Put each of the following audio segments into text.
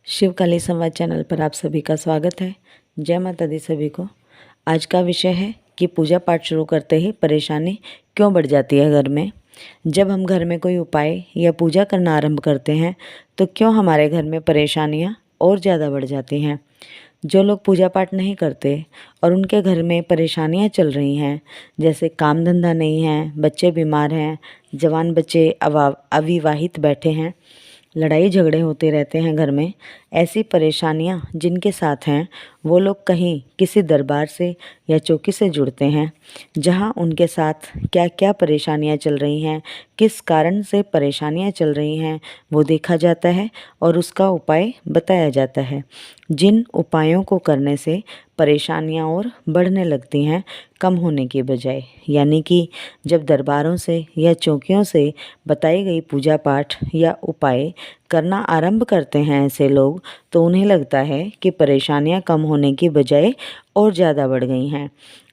शिवकाली संवाद चैनल पर आप सभी का स्वागत है। जय माता दी सभी को। आज का विषय है कि पूजा पाठ शुरू करते ही परेशानी क्यों बढ़ जाती है घर में। जब हम घर में कोई उपाय या पूजा करना आरंभ करते हैं तो क्यों हमारे घर में परेशानियां और ज़्यादा बढ़ जाती हैं। जो लोग पूजा पाठ नहीं करते और उनके घर में परेशानियां चल रही हैं, जैसे काम धंधा नहीं है, बच्चे बीमार हैं, जवान बच्चे अविवाहित बैठे हैं, लड़ाई झगड़े होते रहते हैं घर में, ऐसी परेशानियां जिनके साथ हैं वो लोग कहीं किसी दरबार से या चौकी से जुड़ते हैं, जहां उनके साथ क्या क्या परेशानियां चल रही हैं, किस कारण से परेशानियां चल रही हैं वो देखा जाता है और उसका उपाय बताया जाता है। जिन उपायों को करने से परेशानियां और बढ़ने लगती हैं कम होने की बजाय, यानी कि जब दरबारों से या चौकियों से बताई गई पूजा पाठ या उपाय करना आरंभ करते हैं ऐसे लोग, तो उन्हें लगता है कि परेशानियां कम होने की बजाय और ज़्यादा बढ़ गई हैं।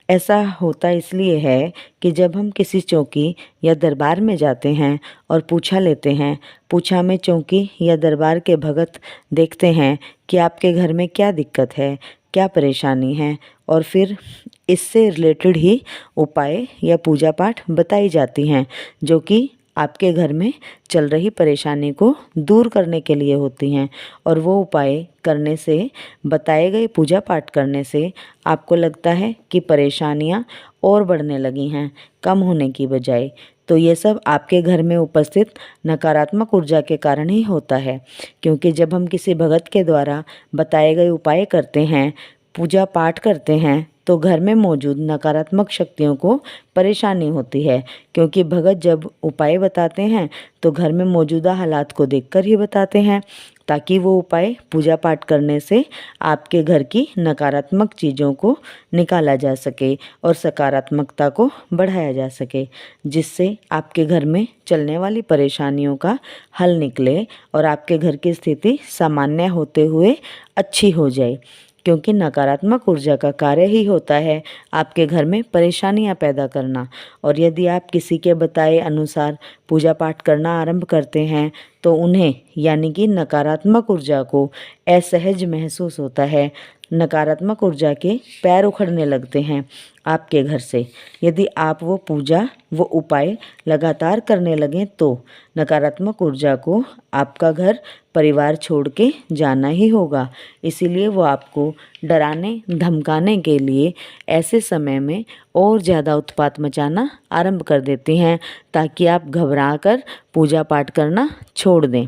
ऐसा होता इसलिए है कि जब हम किसी चौकी या दरबार में जाते हैं और पूछा लेते हैं, पूछा में चौकी या दरबार के भगत देखते हैं कि आपके घर में क्या दिक्कत है, क्या परेशानी है, और फिर इससे रिलेटेड ही उपाय या पूजा पाठ बताई जाती हैं जो कि आपके घर में चल रही परेशानी को दूर करने के लिए होती हैं। और वो उपाय करने से, बताए गए पूजा पाठ करने से आपको लगता है कि परेशानियां और बढ़ने लगी हैं कम होने की बजाय। तो ये सब आपके घर में उपस्थित नकारात्मक ऊर्जा के कारण ही होता है, क्योंकि जब हम किसी भगत के द्वारा बताए गए उपाय करते हैं, पूजा पाठ करते हैं, तो घर में मौजूद नकारात्मक शक्तियों को परेशानी होती है, क्योंकि भगत जब उपाय बताते हैं तो घर में मौजूदा हालात को देखकर ही बताते हैं, ताकि वो उपाय पूजा पाठ करने से आपके घर की नकारात्मक चीज़ों को निकाला जा सके और सकारात्मकता को बढ़ाया जा सके, जिससे आपके घर में चलने वाली परेशानियों का हल निकले और आपके घर की स्थिति सामान्य होते हुए अच्छी हो जाए। क्योंकि नकारात्मक ऊर्जा का कार्य ही होता है आपके घर में परेशानियां पैदा करना। और यदि आप किसी के बताए अनुसार पूजा पाठ करना आरंभ करते हैं तो उन्हें, यानी कि नकारात्मक ऊर्जा को असहज महसूस होता है, नकारात्मक ऊर्जा के पैर उखड़ने लगते हैं आपके घर से। यदि आप वो पूजा, वो उपाय लगातार करने लगें तो नकारात्मक ऊर्जा को आपका घर परिवार छोड़ के जाना ही होगा। इसीलिए वो आपको डराने धमकाने के लिए ऐसे समय में और ज़्यादा उत्पात मचाना आरंभ कर देती हैं, ताकि आप घबरा कर पूजा पाठ करना छोड़ दें,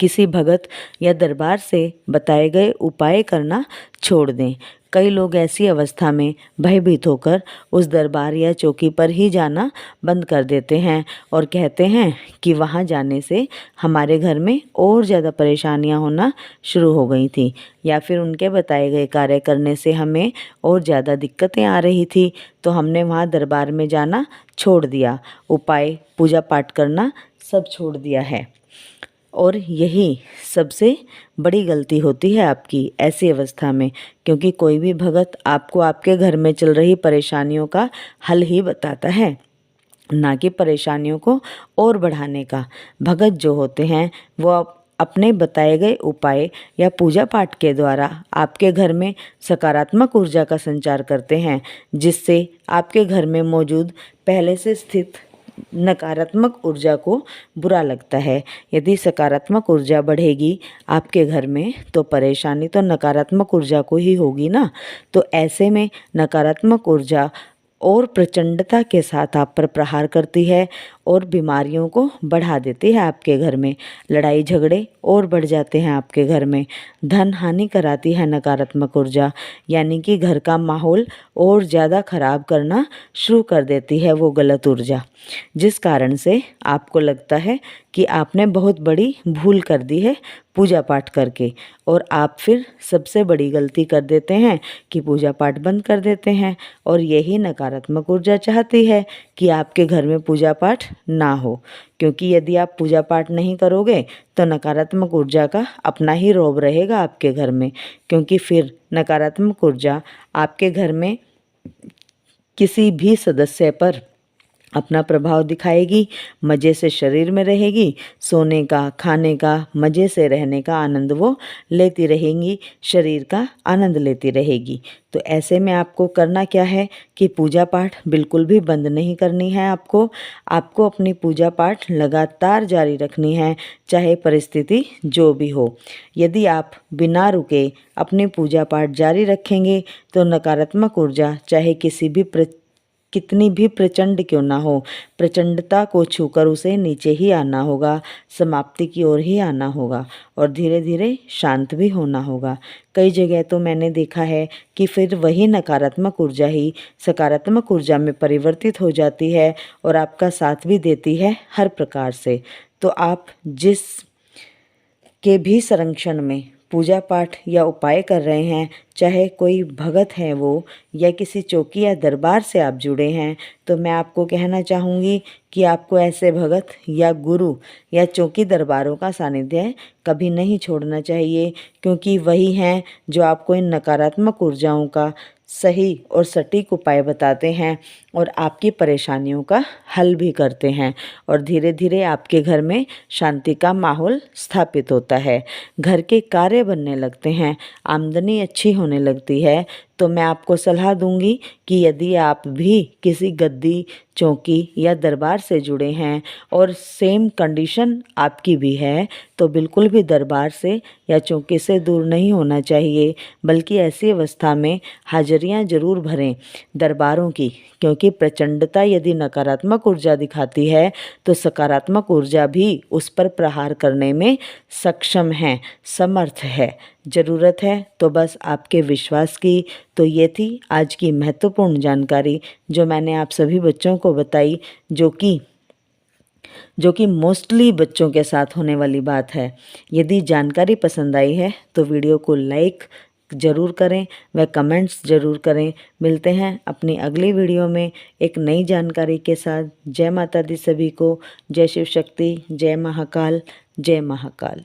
किसी भगत या दरबार से बताए गए उपाय करना छोड़ दें। कई लोग ऐसी अवस्था में भयभीत होकर उस दरबार या चौकी पर ही जाना बंद कर देते हैं और कहते हैं कि वहां जाने से हमारे घर में और ज़्यादा परेशानियां होना शुरू हो गई थी, या फिर उनके बताए गए कार्य करने से हमें और ज़्यादा दिक्कतें आ रही थी, तो हमने वहां दरबार में जाना छोड़ दिया, उपाय पूजा पाठ करना सब छोड़ दिया है। और यही सबसे बड़ी गलती होती है आपकी ऐसी अवस्था में, क्योंकि कोई भी भगत आपको आपके घर में चल रही परेशानियों का हल ही बताता है, ना कि परेशानियों को और बढ़ाने का। भगत जो होते हैं वो अपने बताए गए उपाय या पूजा पाठ के द्वारा आपके घर में सकारात्मक ऊर्जा का संचार करते हैं, जिससे आपके घर में मौजूद पहले से स्थित नकारात्मक ऊर्जा को बुरा लगता है। यदि सकारात्मक ऊर्जा बढ़ेगी आपके घर में तो परेशानी तो नकारात्मक ऊर्जा को ही होगी ना। तो ऐसे में नकारात्मक ऊर्जा और प्रचंडता के साथ आप पर प्रहार करती है और बीमारियों को बढ़ा देती है आपके घर में। लड़ाई झगड़े और बढ़ जाते हैं आपके घर में। धन हानि कराती है नकारात्मक ऊर्जा, यानी कि घर का माहौल और ज़्यादा खराब करना शुरू कर देती है वो गलत ऊर्जा, जिस कारण से आपको लगता है कि आपने बहुत बड़ी भूल कर दी है पूजा पाठ करके, और आप फिर सबसे बड़ी गलती कर देते हैं कि पूजा पाठ बंद कर देते हैं। और यही नकारात्मक ऊर्जा चाहती है कि आपके घर में पूजा पाठ ना हो, क्योंकि यदि आप पूजा पाठ नहीं करोगे तो नकारात्मक ऊर्जा का अपना ही रौब रहेगा आपके घर में, क्योंकि फिर नकारात्मक ऊर्जा आपके घर में किसी भी सदस्य पर अपना प्रभाव दिखाएगी, मज़े से शरीर में रहेगी, सोने का, खाने का, मज़े से रहने का आनंद वो लेती रहेंगी, शरीर का आनंद लेती रहेगी। तो ऐसे में आपको करना क्या है कि पूजा पाठ बिल्कुल भी बंद नहीं करनी है आपको अपनी पूजा पाठ लगातार जारी रखनी है, चाहे परिस्थिति जो भी हो। यदि आप बिना रुके अपनी पूजा पाठ जारी रखेंगे तो नकारात्मक ऊर्जा चाहे कितनी भी प्रचंड क्यों ना हो, प्रचंडता को छूकर उसे नीचे ही आना होगा, समाप्ति की ओर ही आना होगा और धीरे धीरे शांत भी होना होगा। कई जगह तो मैंने देखा है कि फिर वही नकारात्मक ऊर्जा ही सकारात्मक ऊर्जा में परिवर्तित हो जाती है और आपका साथ भी देती है हर प्रकार से। तो आप जिस के भी संरक्षण में पूजा पाठ या उपाय कर रहे हैं, चाहे कोई भगत है वो या किसी चौकी या दरबार से आप जुड़े हैं, तो मैं आपको कहना चाहूँगी कि आपको ऐसे भगत या गुरु या चौकी दरबारों का सानिध्य कभी नहीं छोड़ना चाहिए, क्योंकि वही हैं जो आपको इन नकारात्मक ऊर्जाओं का सही और सटीक उपाय बताते हैं और आपकी परेशानियों का हल भी करते हैं और धीरे धीरे आपके घर में शांति का माहौल स्थापित होता है, घर के कार्य बनने लगते हैं, आमदनी अच्छी होने लगती है। तो मैं आपको सलाह दूंगी कि यदि आप भी किसी गद्दी, चौकी या दरबार से जुड़े हैं और सेम कंडीशन आपकी भी है, तो बिल्कुल भी दरबार से या चौकी से दूर नहीं होना चाहिए, बल्कि ऐसी अवस्था में हाजिरियां जरूर भरें दरबारों की, क्योंकि प्रचंडता यदि नकारात्मक ऊर्जा दिखाती है तो सकारात्मक ऊर्जा भी उस पर प्रहार करने में सक्षम है, समर्थ है। ज़रूरत है तो बस आपके विश्वास की। तो ये थी आज की महत्वपूर्ण जानकारी जो मैंने आप सभी बच्चों को बताई, जो कि मोस्टली बच्चों के साथ होने वाली बात है। यदि जानकारी पसंद आई है तो वीडियो को लाइक ज़रूर करें व कमेंट्स ज़रूर करें। मिलते हैं अपनी अगली वीडियो में एक नई जानकारी के साथ। जय माता दी सभी को। जय शिव शक्ति, जय महाकाल, जय महाकाल।